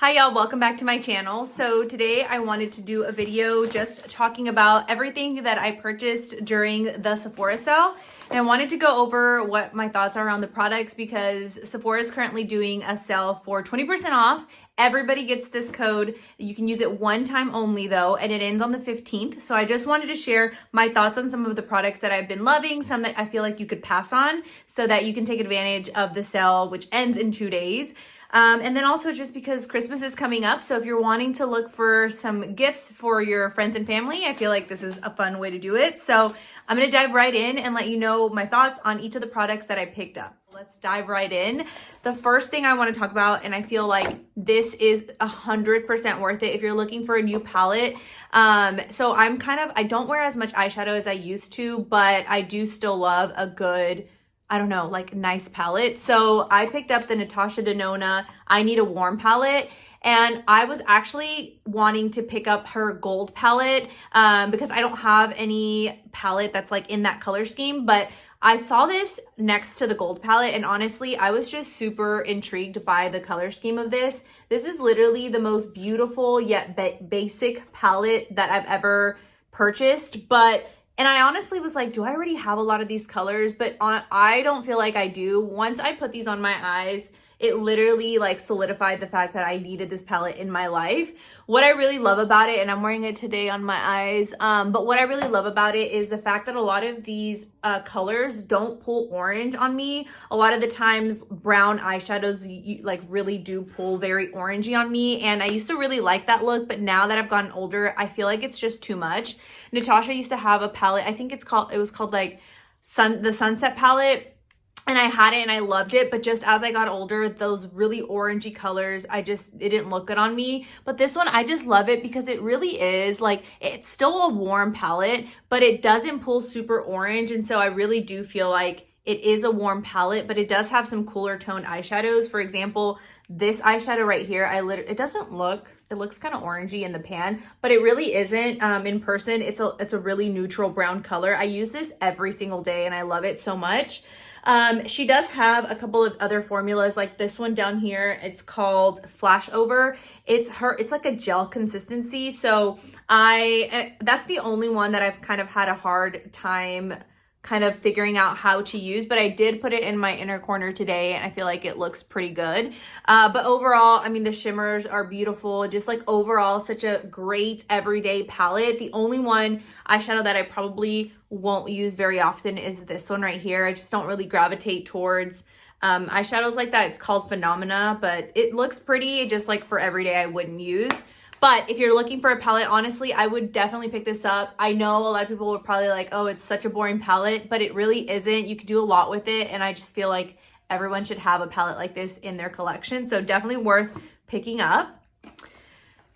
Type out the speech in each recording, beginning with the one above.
Hi y'all, welcome back to my channel. So today I wanted to do a video just talking about everything that I purchased during the Sephora sale. And I wanted to go over what my thoughts are on the products because Sephora is currently doing a sale for 20% off. Everybody gets this code. You can use it one time only though, and it ends on the 15th. So I just wanted to share my thoughts on some of the products that I've been loving, some that I feel like you could pass on so that you can take advantage of the sale, which ends in 2 days. And then also just because Christmas is coming up, so if you're wanting to look for some gifts for your friends and family, I feel like this is a fun way to do it. So I'm going to dive right in and let you know my thoughts on each of the products that I picked up. Let's dive right in. The first thing I want to talk about, and I feel like this is 100% worth it if you're looking for a new palette. So I don't wear as much eyeshadow as I used to, but I do still love a good, I don't know, like nice palette. So I picked up the Natasha Denona I Need a Warm palette. And I was actually wanting to pick up her gold palette because I don't have any palette that's like in that color scheme. But I saw this next to the gold palette. And honestly, I was just super intrigued by the color scheme of this. This is literally the most beautiful yet basic palette that I've ever purchased. And I honestly was like, do I already have a lot of these colors? But I don't feel like I do. Once I put these on my eyes, it literally like solidified the fact that I needed this palette in my life. What I really love about it, and I'm wearing it today on my eyes, but what I really love about it is the fact that a lot of these colors don't pull orange on me. A lot of the times brown eyeshadows like really do pull very orangey on me, and I used to really like that look, but now that I've gotten older, I feel like it's just too much. Natasha used to have a palette, I think it was called like the Sunset palette. And I had it and I loved it, but just as I got older, those really orangey colors, it didn't look good on me. But this one, I just love it because it really is like, it's still a warm palette, but it doesn't pull super orange. And so I really do feel like it is a warm palette, but it does have some cooler toned eyeshadows. For example, this eyeshadow right here, it looks kind of orangey in the pan, but it really isn't. In person, it's a really neutral brown color. I use this every single day and I love it so much. She does have a couple of other formulas like this one down here. It's called Flash Over. It's like a gel consistency. So that's the only one that I've kind of had a hard time kind of figuring out how to use, but I did put it in my inner corner today and I feel like it looks pretty good. But overall, I mean, the shimmers are beautiful. Just like overall, such a great everyday palette. The only one eyeshadow that I probably won't use very often is this one right here. I just don't really gravitate towards eyeshadows like that. It's called Phenomena, but it looks pretty, just like for everyday I wouldn't use. But if you're looking for a palette, honestly, I would definitely pick this up. I know a lot of people would probably like, oh, it's such a boring palette, but it really isn't. You could do a lot with it. And I just feel like everyone should have a palette like this in their collection. So definitely worth picking up.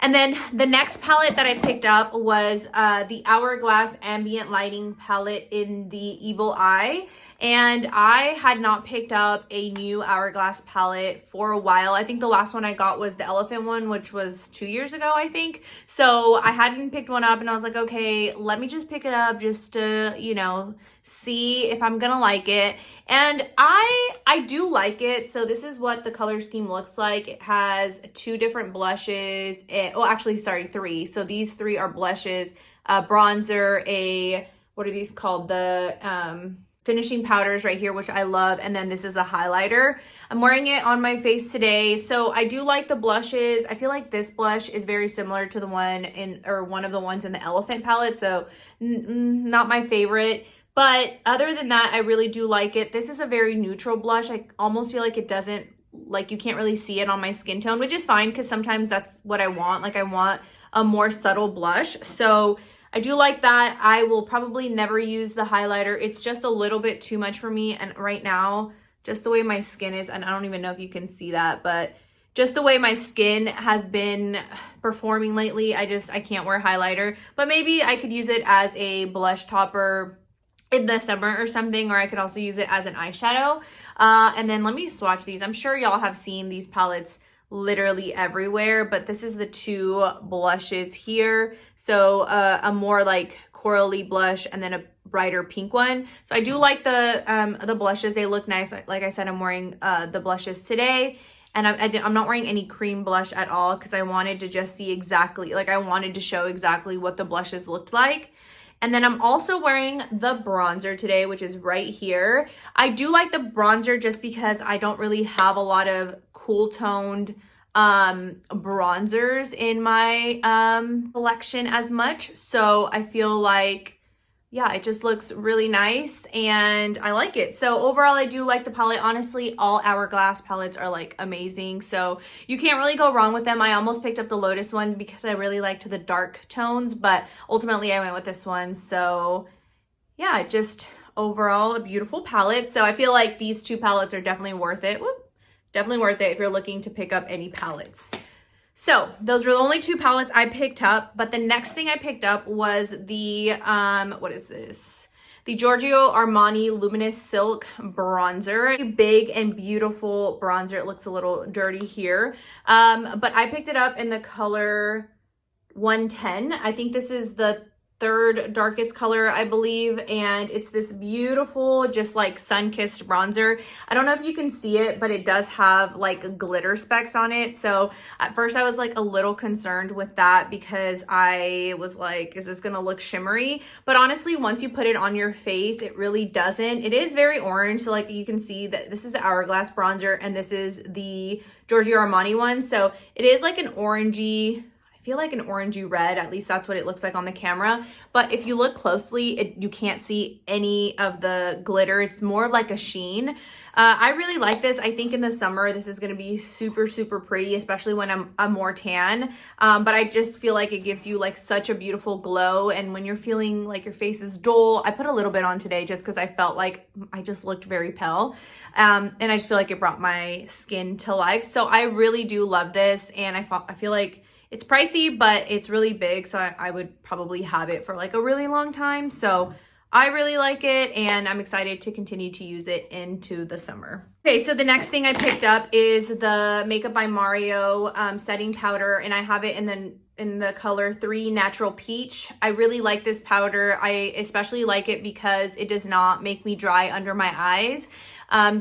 And then the next palette that I picked up was the Hourglass Ambient Lighting palette in the Evil Eye. And I had not picked up a new Hourglass palette for a while. I think the last one I got was the elephant one, which was 2 years ago, I think. So I hadn't picked one up and I was like, okay, let me just pick it up just to, you know, see if I'm gonna like it. And I do like it. So this is what the color scheme looks like. It has 2 different blushes. Three. So these 3 are blushes, bronzer, what are these called? The finishing powders right here, which I love. And then this is a highlighter. I'm wearing it on my face today. So I do like the blushes. I feel like this blush is very similar to the one one of the ones in the elephant palette. So not my favorite. But other than that, I really do like it. This is a very neutral blush. I almost feel like it doesn't, like you can't really see it on my skin tone, which is fine because sometimes that's what I want. Like I want a more subtle blush. So I do like that. I will probably never use the highlighter. It's just a little bit too much for me. And right now, just the way my skin is, and I don't even know if you can see that, but just the way my skin has been performing lately, I can't wear highlighter. But maybe I could use it as a blush topper in the summer or something, or I could also use it as an eyeshadow. And then let me swatch these. I'm sure y'all have seen these palettes literally everywhere, but this is the 2 blushes here. So a more like corally blush and then a brighter pink one. So I do like the blushes. They look nice. Like I said, I'm wearing the blushes today. And I'm not wearing any cream blush at all because I wanted to just see exactly, like I wanted to show exactly what the blushes looked like. And then I'm also wearing the bronzer today, which is right here. I do like the bronzer just because I don't really have a lot of cool toned bronzers in my collection as much. So I feel like, yeah, it just looks really nice and I like it. So overall, I do like the palette. Honestly, all Hourglass palettes are like amazing. So you can't really go wrong with them. I almost picked up the Lotus one because I really liked the dark tones, but ultimately I went with this one. So yeah, just overall a beautiful palette. So I feel like these two palettes are definitely worth it. Whoop. Definitely worth it if you're looking to pick up any palettes. So those were the only two palettes I picked up, but the next thing I picked up was the, what is this? The Giorgio Armani Luminous Silk Bronzer. Big and beautiful bronzer. It looks a little dirty here. But I picked it up in the color 110. I think this is the third darkest color, I believe, and it's this beautiful, just like sun-kissed bronzer. I don't know if you can see it, but it does have like glitter specks on it. So at first I was like a little concerned with that because I was like, is this gonna look shimmery? But honestly, once you put it on your face, it really doesn't. It is very orange, so like you can see that this is the Hourglass bronzer and this is the Giorgio Armani one. So it is like an orangey, feel like an orangey red, at least that's what it looks like on the camera. But if you look closely, you can't see any of the glitter. It's more of like a sheen. I really like this. I think in the summer, this is gonna be super, super pretty, especially when I'm more tan. But I just feel like it gives you like such a beautiful glow. And when you're feeling like your face is dull, I put a little bit on today just because I felt like I just looked very pale. And I just feel like it brought my skin to life. So I really do love this. And I feel like it's pricey, but it's really big, so I would probably have it for like a really long time. So I really like it, and I'm excited to continue to use it into the summer. Okay, so the next thing I picked up is the Makeup by Mario setting powder, and I have it in the color 3 Natural Peach. I really like this powder. I especially like it because it does not make me dry under my eyes.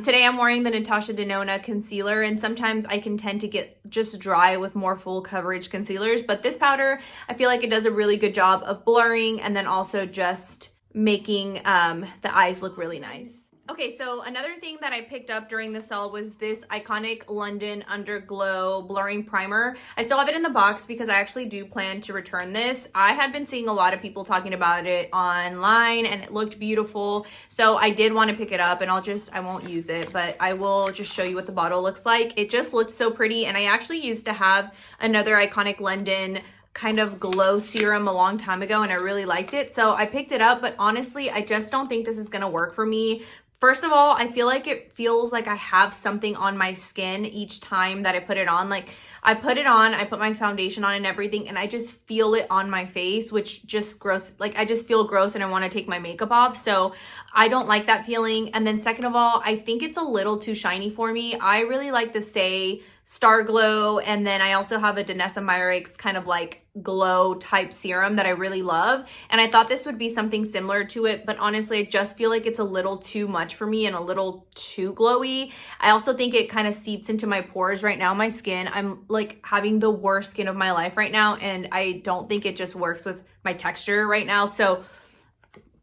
Today I'm wearing the Natasha Denona concealer, and sometimes I can tend to get just dry with more full coverage concealers, but this powder, I feel like it does a really good job of blurring and then also just making the eyes look really nice. Okay, so another thing that I picked up during the sale was this Iconic London Underglow Blurring Primer. I still have it in the box because I actually do plan to return this. I had been seeing a lot of people talking about it online and it looked beautiful. So I did want to pick it up, and I won't use it, but I will just show you what the bottle looks like. It just looks so pretty, and I actually used to have another Iconic London kind of glow serum a long time ago, and I really liked it. So I picked it up, but honestly, I just don't think this is going to work for me. First of all, I feel like it feels like I have something on my skin each time that I put it on. Like I put it on, I put my foundation on and everything, and I just feel it on my face, which just gross. Like I just feel gross and I want to take my makeup off. So I don't like that feeling. And then second of all, I think it's a little too shiny for me. I really like the Say Star Glow, and then I also have a Danessa Myricks kind of like glow type serum that I really love, and I thought this would be something similar to it, but honestly I just feel like it's a little too much for me and a little too glowy. I also think it kind of seeps into my pores right now. My skin, I'm like having the worst skin of my life right now, and I don't think it just works with my texture right now. So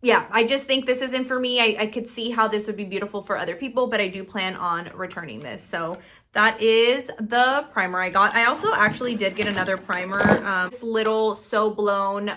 yeah, I just think this isn't for me. I could see how this would be beautiful for other people, but I do plan on returning this. So that is the primer I got. I also actually did get another primer, this little So Blown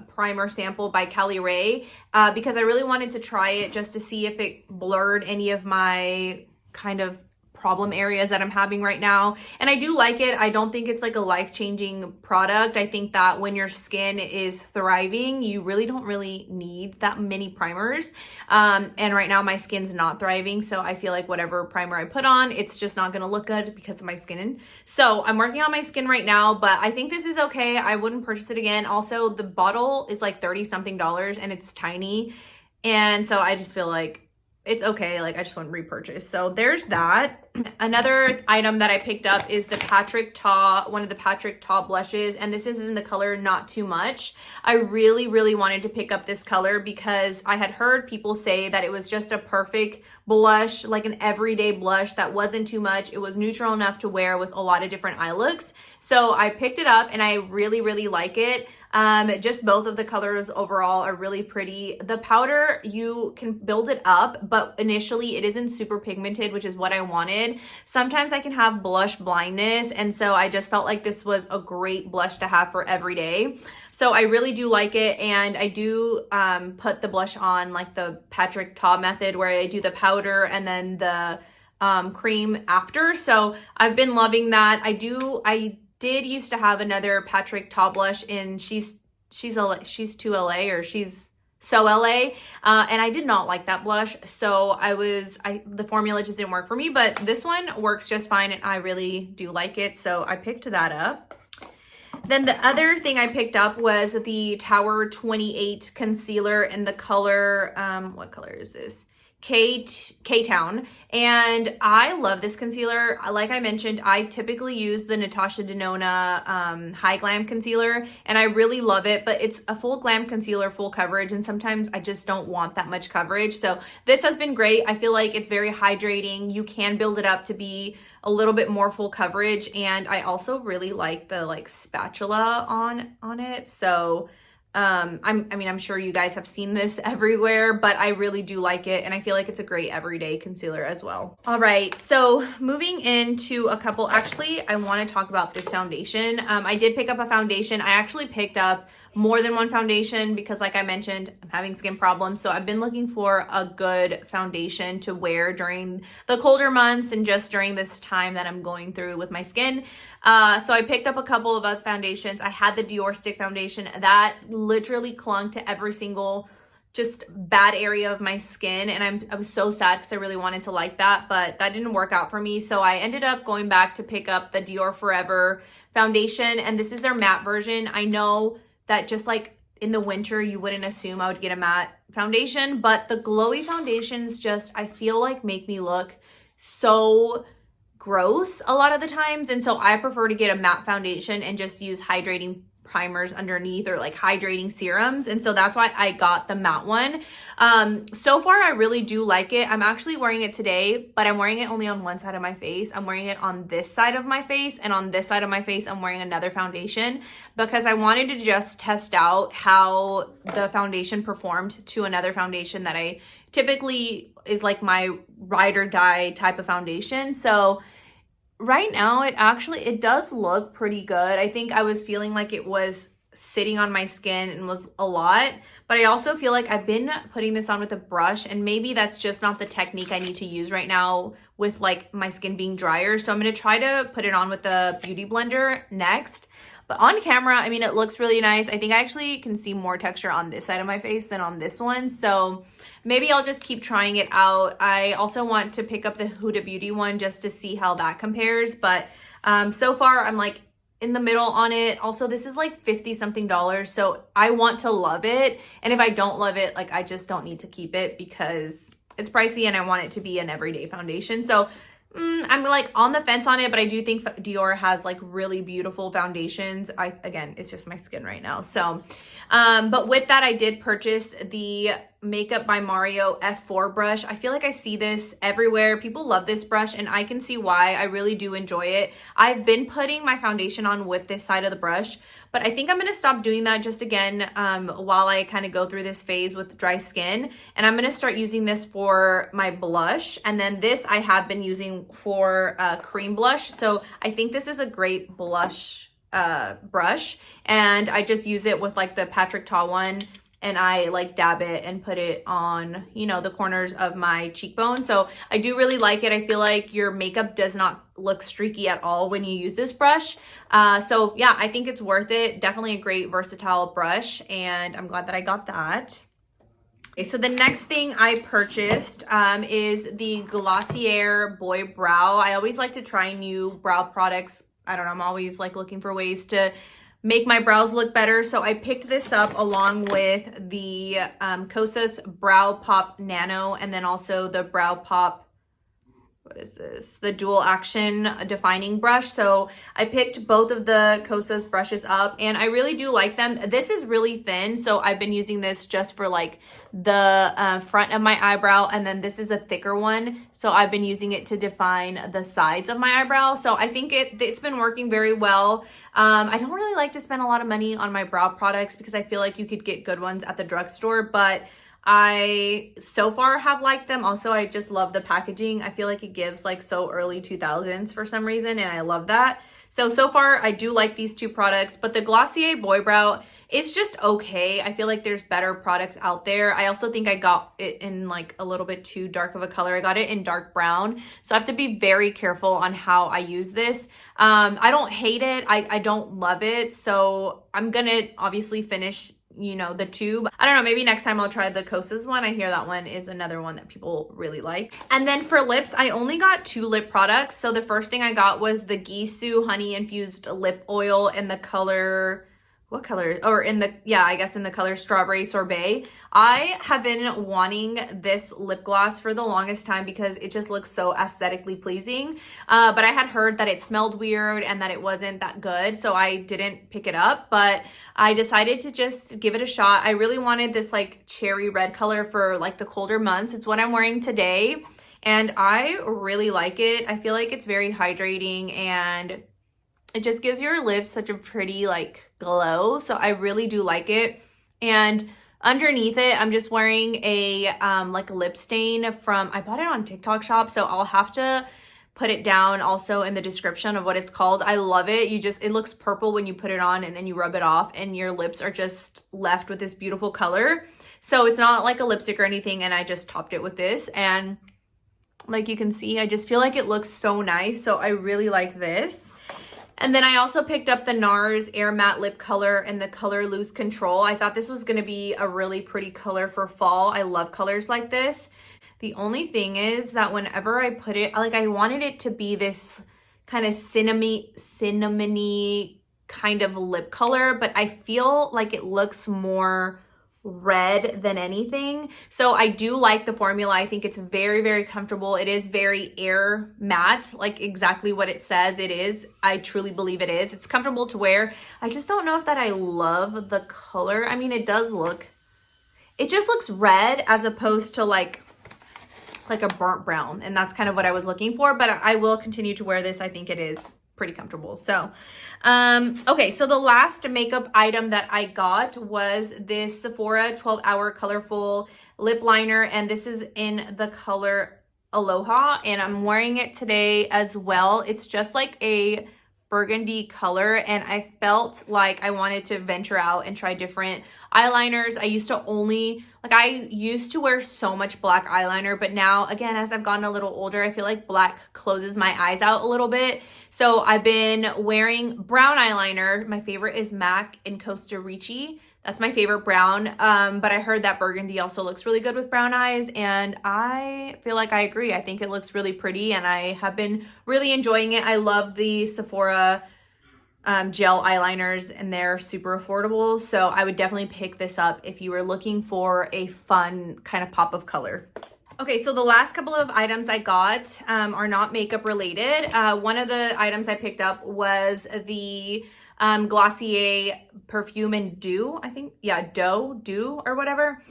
primer sample by Callie Ray, because I really wanted to try it just to see if it blurred any of my kind of problem areas that I'm having right now. And I do like it. I don't think it's like a life-changing product. I think that when your skin is thriving, you really don't really need that many primers. And right now my skin's not thriving. So I feel like whatever primer I put on, it's just not going to look good because of my skin. So I'm working on my skin right now, but I think this is okay. I wouldn't purchase it again. Also, the bottle is like $30 something and it's tiny. And so I just feel like it's okay. Like I just wouldn't repurchase. So there's that. Another item that I picked up is the Patrick Ta, one of the Patrick Ta blushes. And this is in the color Not Too Much. I really, really wanted to pick up this color because I had heard people say that it was just a perfect blush, like an everyday blush that wasn't too much. It was neutral enough to wear with a lot of different eye looks. So I picked it up and I really, really like it. Just both of the colors overall are really pretty. The powder, you can build it up, but initially it isn't super pigmented, which is what I wanted. Sometimes I can have blush blindness, and so I just felt like this was a great blush to have for every day. So I really do like it, and I do put the blush on like the Patrick Ta method where I do the powder and then the cream after. So I've been loving that. I did used to have another Patrick Ta blush in she's too LA, or she's so LA, and I did not like that blush. So the formula just didn't work for me, but this one works just fine and I really do like it. So I picked that up. Then the other thing I picked up was the Tower 28 concealer in the color, what color is this? K-Town, and I love this concealer. Like I mentioned, I typically use the Natasha Denona High Glam concealer, and I really love it, but it's a full glam concealer, full coverage, and sometimes I just don't want that much coverage. So this has been great. I feel like it's very hydrating. You can build it up to be a little bit more full coverage, and I also really like the like spatula on it. So I'm sure you guys have seen this everywhere, but I really do like it, and I feel like it's a great everyday concealer as well. All right, so moving into a couple, actually, I want to talk about this foundation. I did pick up a foundation. I actually picked up more than one foundation because, like I mentioned, I'm having skin problems. So I've been looking for a good foundation to wear during the colder months and just during this time that I'm going through with my skin. So I picked up a couple of other foundations. I had the Dior Stick foundation that literally clung to every single just bad area of my skin, and I was so sad because I really wanted to like that, but that didn't work out for me. So I ended up going back to pick up the Dior Forever foundation, and this is their matte version. I know that just like in the winter, you wouldn't assume I would get a matte foundation, but the glowy foundations just, I feel like, make me look so gross a lot of the times. And so I prefer to get a matte foundation and just use hydrating primers underneath, or like hydrating serums. And so that's why I got the matte one. So far, I really do like it. I'm actually wearing it today, but I'm wearing it only on one side of my face. I'm wearing it on this side of my face, and on this side of my face, I'm wearing another foundation because I wanted to just test out how the foundation performed to another foundation that I typically is like my ride or die type of foundation. So right now, it does look pretty good. I think I was feeling like it was sitting on my skin and was a lot, but I also feel like I've been putting this on with a brush, and maybe that's just not the technique I need to use right now with like my skin being drier. So I'm going to try to put it on with the Beauty Blender next. But on camera, I mean, it looks really nice. I think I actually can see more texture on this side of my face than on this one. So maybe I'll just keep trying it out. I also want to pick up the Huda Beauty one just to see how that compares. But so far, I'm like in the middle on it. Also, this is like $50 something. So I want to love it. And if I don't love it, like I just don't need to keep it because it's pricey and I want it to be an everyday foundation. So I'm like on the fence on it, but I do think Dior has like really beautiful foundations. Again, it's just my skin right now. So, but with that, I did purchase the Makeup by Mario F4 brush. I feel like I see this everywhere. People love this brush, and I can see why. I really do enjoy it. I've been putting my foundation on with this side of the brush, but I think I'm going to stop doing that just again while I kind of go through this phase with dry skin. And I'm going to start using this for my blush. And then this I have been using for cream blush. So I think this is a great blush brush. And I just use it with like the Patrick Ta one. And I like dab it and put it on, you know, the corners of my cheekbone. So I do really like it. I feel like your makeup does not look streaky at all when you use this brush. So yeah, I think it's worth it. Definitely a great versatile brush, and I'm glad that I got that. Okay, so the next thing I purchased is the Glossier Boy Brow. I always like to try new brow products. I don't know, I'm always like looking for ways to make my brows look better. So I picked this up along with the Kosas Brow Pop Nano, and then also the Brow Pop, what is this? The dual action defining brush. So I picked both of the Kosas brushes up and I really do like them. This is really thin, so I've been using this just for like the front of my eyebrow, and then this is a thicker one, so I've been using it to define the sides of my eyebrow. So I think it's been working very well. I don't really like to spend a lot of money on my brow products because I feel like you could get good ones at the drugstore, but I so far have liked them. Also, I just love the packaging. I feel like it gives like so early 2000s for some reason, and I love that. So far I do like these two products, but the Glossier Boy Brow is just okay. I feel like there's better products out there. I also think I got it in like a little bit too dark of a color. I got it in dark brown, so I have to be very careful on how I use this. I don't hate it. I don't love it. So I'm gonna obviously finish, you know, the tube. I don't know, maybe next time I'll try the Kosas one. I hear that one is another one that people really like. And then for lips, I only got 2 lip products. So the first thing I got was the Gisou Honey Infused Lip Oil in the color, what color? Or in the, yeah, I guess in the color Strawberry Sorbet. I have been wanting this lip gloss for the longest time because it just looks so aesthetically pleasing. But I had heard that it smelled weird and that it wasn't that good, so I didn't pick it up, but I decided to just give it a shot. I really wanted this like cherry red color for like the colder months. It's what I'm wearing today, and I really like it. I feel like it's very hydrating and it just gives your lips such a pretty like glow. So I really do like it. And underneath it, I'm just wearing a like a lip stain from, I bought it on TikTok Shop, so I'll have to put it down also in the description of what it's called. I love it. It looks purple when you put it on and then you rub it off and your lips are just left with this beautiful color. So it's not like a lipstick or anything, and I just topped it with this, and like you can see, I just feel like it looks so nice. So I really like this. And then I also picked up the NARS Air Matte Lip Color in the color Loose Control. I thought this was going to be a really pretty color for fall. I love colors like this. The only thing is that whenever I put it, like I wanted it to be this kind of cinnamony kind of lip color, but I feel like it looks more red than anything. So I do like the formula. I think it's very, very comfortable. It is very air matte, like exactly what it says it is. I truly believe it is. It's comfortable to wear. I just don't know if that I love the color. I mean, it just looks red as opposed to like a burnt brown, and that's kind of what I was looking for, but I will continue to wear this. I think it is pretty comfortable. So okay, so the last makeup item that I got was this Sephora 12-Hour Colorful Lip Liner, and this is in the color Aloha, and I'm wearing it today as well. It's just like a burgundy color, and I felt like I wanted to venture out and try different eyeliners. I used to wear so much black eyeliner, but now, again, as I've gotten a little older, I feel like black closes my eyes out a little bit. So I've been wearing brown eyeliner. My favorite is MAC in Costa Ricci. That's my favorite brown, but I heard that burgundy also looks really good with brown eyes, and I feel like I agree. I think it looks really pretty, and I have been really enjoying it. I love the Sephora gel eyeliners, and they're super affordable, so I would definitely pick this up if you were looking for a fun kind of pop of color. Okay, so the last couple of items I got are not makeup related. One of the items I picked up was the Glossier Perfume and Dew, I think. Yeah, Dew or whatever.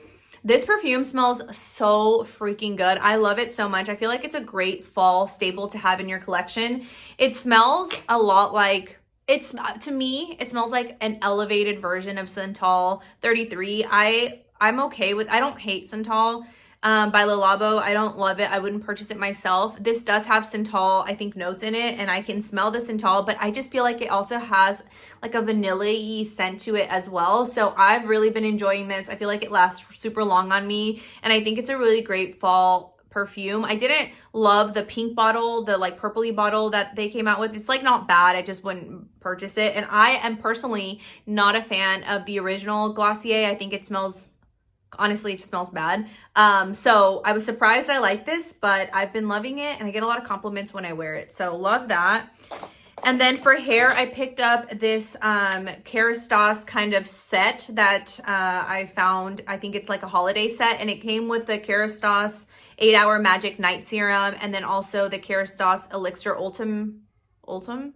This perfume smells so freaking good. I love it so much. I feel like it's a great fall staple to have in your collection. It smells a lot like, to me, it smells like an elevated version of Santal 33. I'm okay with, I don't hate Santal by Le Labo. I don't love it. I wouldn't purchase it myself. This does have Santal, I think, notes in it, and I can smell the Santal, but I just feel like it also has like a vanilla-y scent to it as well. So I've really been enjoying this. I feel like it lasts super long on me, and I think it's a really great fall perfume. I didn't love the pink bottle, the like purpley bottle that they came out with. It's like not bad. I just wouldn't purchase it. And I am personally not a fan of the original Glossier. I think it smells, honestly, it just smells bad. So I was surprised I like this, but I've been loving it, and I get a lot of compliments when I wear it. So love that. And then for hair, I picked up this Kerastase kind of set that I found. I think it's like a holiday set, and it came with the Kerastase 8-Hour Magic Night Serum, and then also the Kerastase Elixir Ultim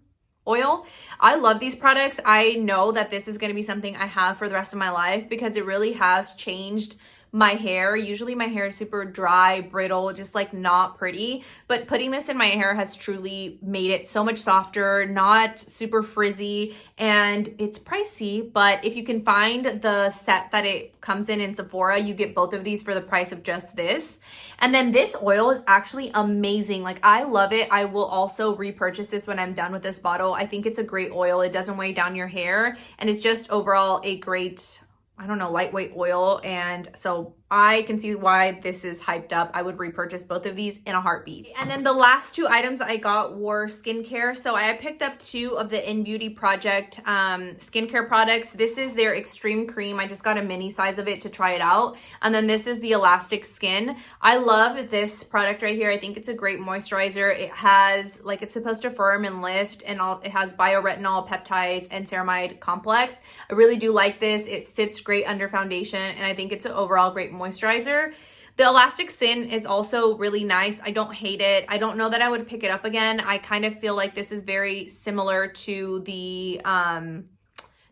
oil. I love these products. I know that this is going to be something I have for the rest of my life because it really has changed my hair. Usually my hair is super dry, brittle, just like not pretty, but putting this in my hair has truly made it so much softer, not super frizzy, and it's pricey, but if you can find the set that it comes in Sephora, you get both of these for the price of just this. And then this oil is actually amazing. Like, I love it. I will also repurchase this when I'm done with this bottle. I think it's a great oil. It doesn't weigh down your hair, and it's just overall a great, I don't know, lightweight oil. And so I can see why this is hyped up. I would repurchase both of these in a heartbeat. And then the last two items I got were skincare. So I picked up two of the In Beauty Project skincare products. This is their Extreme Cream. I just got a mini size of it to try it out. And then this is the Elastic Skin. I love this product right here. I think it's a great moisturizer. It has, like, it's supposed to firm and lift, and it has bioretinol, peptides, and ceramide complex. I really do like this. It sits great under foundation, and I think it's an overall great moisturizer. The Elastic Skin is also really nice. I don't hate it. I don't know that I would pick it up again. I kind of feel like this is very similar to the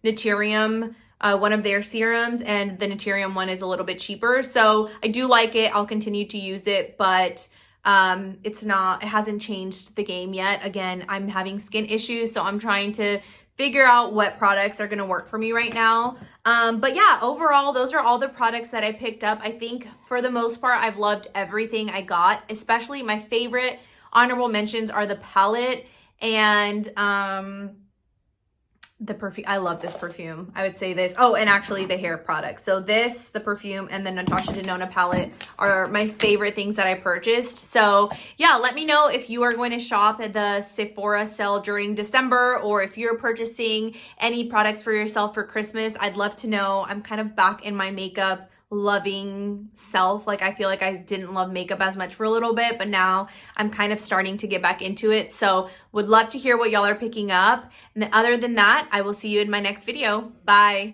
Naturium, one of their serums, and the Naturium one is a little bit cheaper. So I do like it. I'll continue to use it, but it hasn't changed the game yet. Again, I'm having skin issues, so I'm trying to figure out what products are going to work for me right now. But yeah, overall, those are all the products that I picked up. I think for the most part, I've loved everything I got, especially my favorite honorable mentions are the palette and the perfume. I love this perfume. I would say this. Oh, and actually the hair products. So this, the perfume, and the Natasha Denona palette are my favorite things that I purchased. So yeah, let me know if you are going to shop at the Sephora sale during December, or if you're purchasing any products for yourself for Christmas. I'd love to know. I'm kind of back in my makeup loving self. Like, I feel like I didn't love makeup as much for a little bit, but now I'm kind of starting to get back into it. So would love to hear what y'all are picking up. And other than that, I will see you in my next video. Bye.